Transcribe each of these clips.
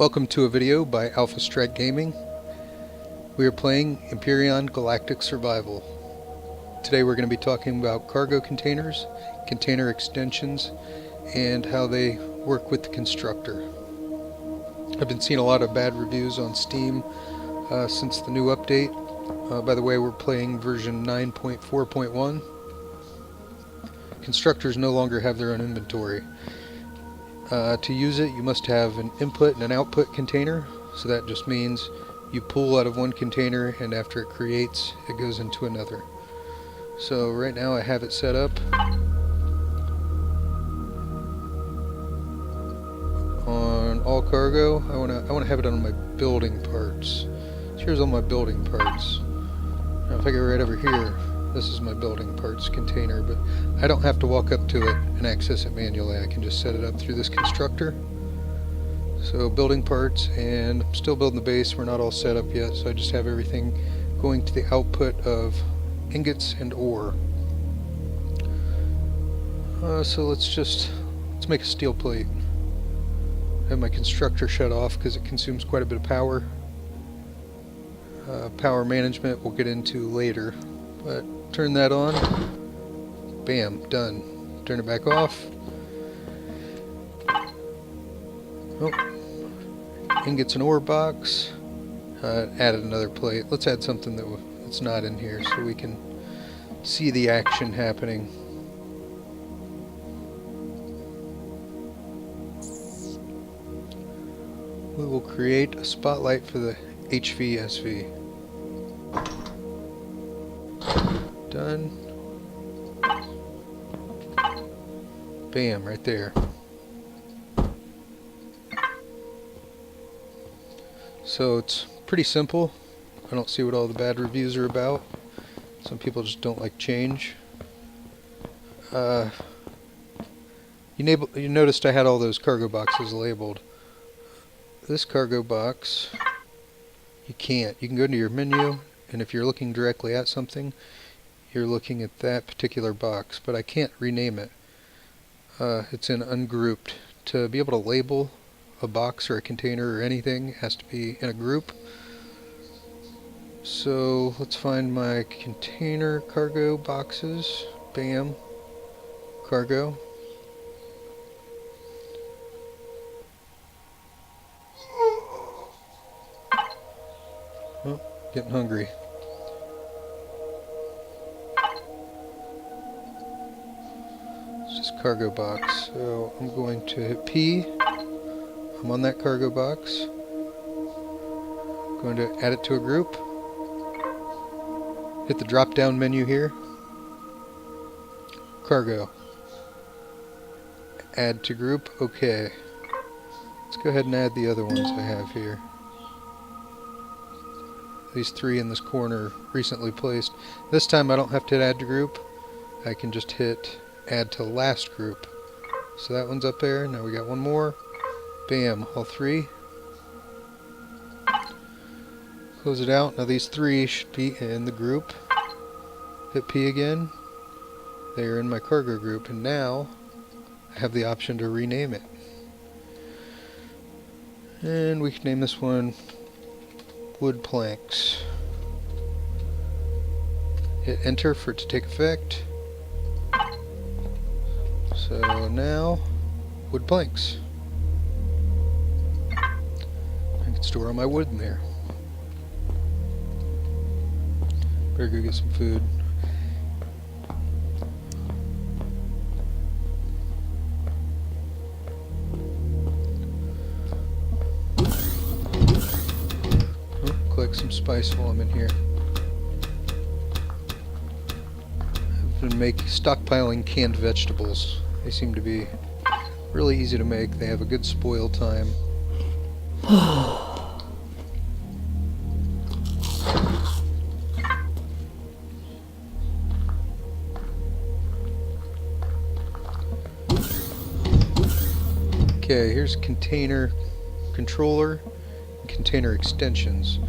Welcome to a video by Alpha Strike Gaming. We are playing Empyrion Galactic Survival. Today we're going to be talking about cargo containers, container extensions, and how they work with the constructor. I've been seeing a lot of bad reviews on Steam since the new update. By the way, we're playing version 9.4.1. Constructors no longer have their own inventory. To use it, you must have an input and an output container. So that just means you pull out of one container, and after it creates, it goes into another. So right now I have it set up on all cargo. I want to have it on my building parts. So here's all my building parts. Now if I go right over here, this is my building parts container, but I don't have to walk up to it and access it manually. I can just set it up through this constructor. So building parts, and I'm still building the base. We're not all set up yet, so I just have everything going to the output of ingots and ore. So let's make a steel plate. I have my constructor shut off because it consumes quite a bit of power. Power management we'll get into later, but turn that on. Bam, done. Turn it back off. Oh, ingots and ore box. Added another plate. Let's add something that's not in here so we can see the action happening. We will create a spotlight for the HVSV. Done. Bam, right there. So it's pretty simple. I don't see what all the bad reviews are about. Some people just don't like change. You noticed I had all those cargo boxes labeled. This cargo box, you can't. You can go into your menu, and if you're looking directly at something, you're looking at that particular box, but I can't rename it. It's in ungrouped. To be able to label a box or a container or anything, it has to be in a group. So let's find my container cargo boxes. Bam. Cargo. Oh, getting hungry. Cargo box. So I'm going to hit P. I'm on that cargo box. Going to add it to a group. Hit the drop down menu here. Cargo. Add to group. Okay. Let's go ahead and add the other ones I have here. These three in this corner recently placed. This time I don't have to hit add to group. I can just hit add to last group. So that one's up there. Now we got one more. Bam, all three. Close it out. Now these three should be in the group. Hit P again. They are in my cargo group, and now I have the option to rename it. And we can name this one wood planks. Hit enter for it to take effect. So now, wood planks. I can store all my wood in there. Better go get some food. Oh, collect some spice while I'm in here. I've been stockpiling canned vegetables. They seem to be really easy to make. They have a good spoil time. Okay, here's container controller and container extensions.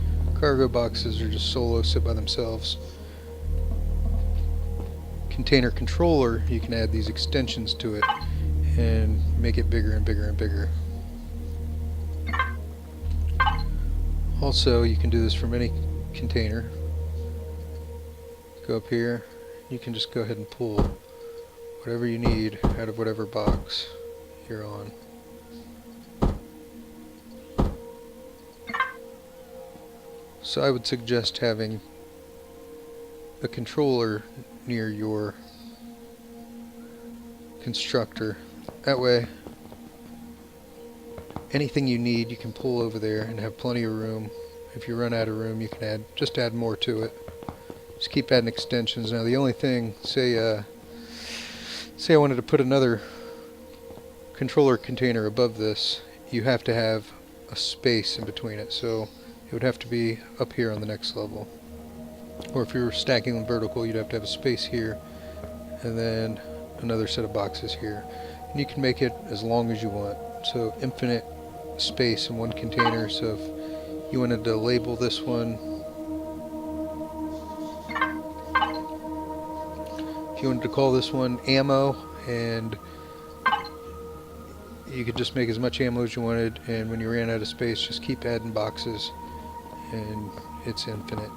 Cargo boxes are just solo, sit by themselves. Container controller, you can add these extensions to it and make it bigger and bigger and bigger. Also, you can do this from any container. Go up here, you can just go ahead and pull whatever you need out of whatever box you're on. So I would suggest having a controller near your constructor. That way, anything you need you can pull over there and have plenty of room. If you run out of room, you can just add more to it. Just keep adding extensions. Now the only thing, say I wanted to put another controller container above this, you have to have a space in between it. So it would have to be up here on the next level. Or if you were stacking them vertical, you'd have to have a space here and then another set of boxes here. And you can make it as long as you want. So infinite space in one container. So if you wanted to label this one, if you wanted to call this one ammo, and you could just make as much ammo as you wanted, and when you ran out of space, just keep adding boxes, and it's infinite.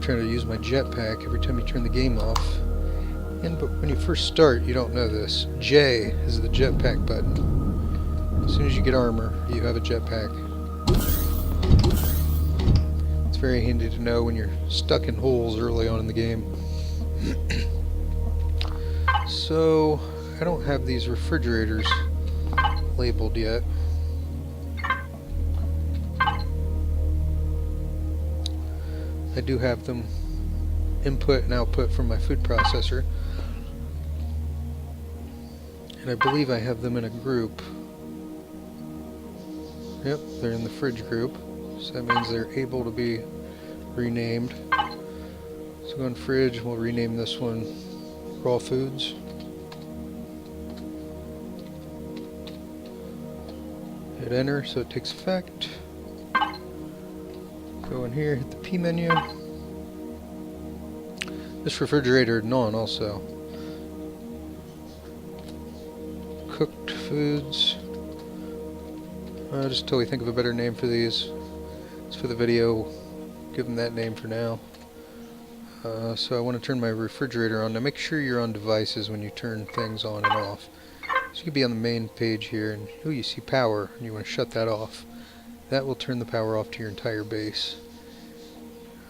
Trying to use my jetpack every time you turn the game off. But when you first start, you don't know this. J is the jetpack button. As soon as you get armor, you have a jetpack. It's very handy to know when you're stuck in holes early on in the game. So, I don't have these refrigerators labeled yet. I do have them input and output from my food processor, and I believe I have them in a group. Yep, they're in the fridge group, so that means they're able to be renamed. So go in fridge, we'll rename this one raw foods. Hit enter so it takes effect. Go in here, hit the P menu. This refrigerator on also. Cooked foods. Just until we think of a better name for these. It's for the video. Give them that name for now. So I want to turn my refrigerator on. Now make sure you're on devices when you turn things on and off. So you could be on the main page here, and you see power, and you want to shut that off. That will turn the power off to your entire base.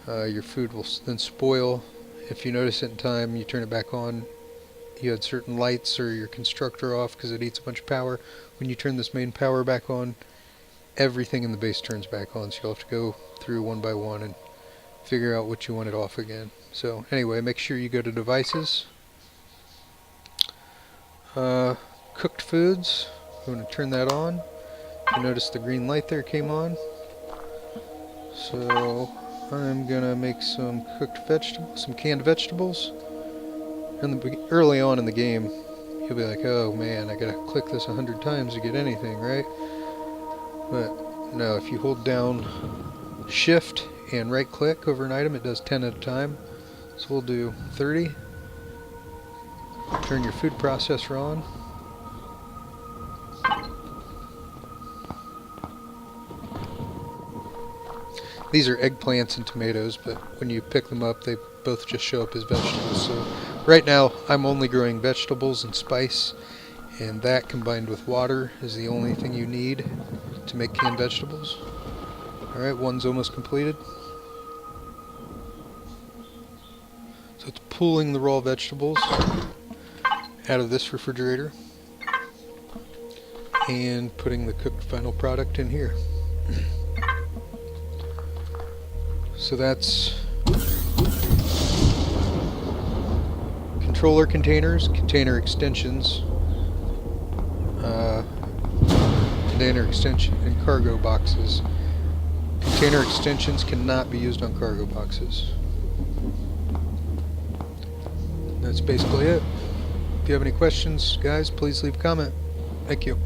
Your food will then spoil. If you notice it in time, you turn it back on. You had certain lights or your constructor off because it eats a bunch of power. When you turn this main power back on, everything in the base turns back on. So you'll have to go through one by one and figure out what you want it off again. So anyway, make sure you go to devices. Cooked foods. I'm going to turn that on. You notice the green light there came on. So I'm gonna make some cooked vegetables, some canned vegetables. And early on in the game, you'll be like, "Oh man, I gotta click this 100 times to get anything, right?" But no, if you hold down Shift and right-click over an item, it does 10 at a time. So we'll do 30. Turn your food processor on. These are eggplants and tomatoes, but when you pick them up, they both just show up as vegetables. So right now, I'm only growing vegetables and spice, and that combined with water is the only thing you need to make canned vegetables. Alright, one's almost completed. So it's pulling the raw vegetables out of this refrigerator and putting the cooked final product in here. So that's controller containers, container extensions, container extension, and cargo boxes. Container extensions cannot be used on cargo boxes. That's basically it. If you have any questions, guys, please leave a comment. Thank you.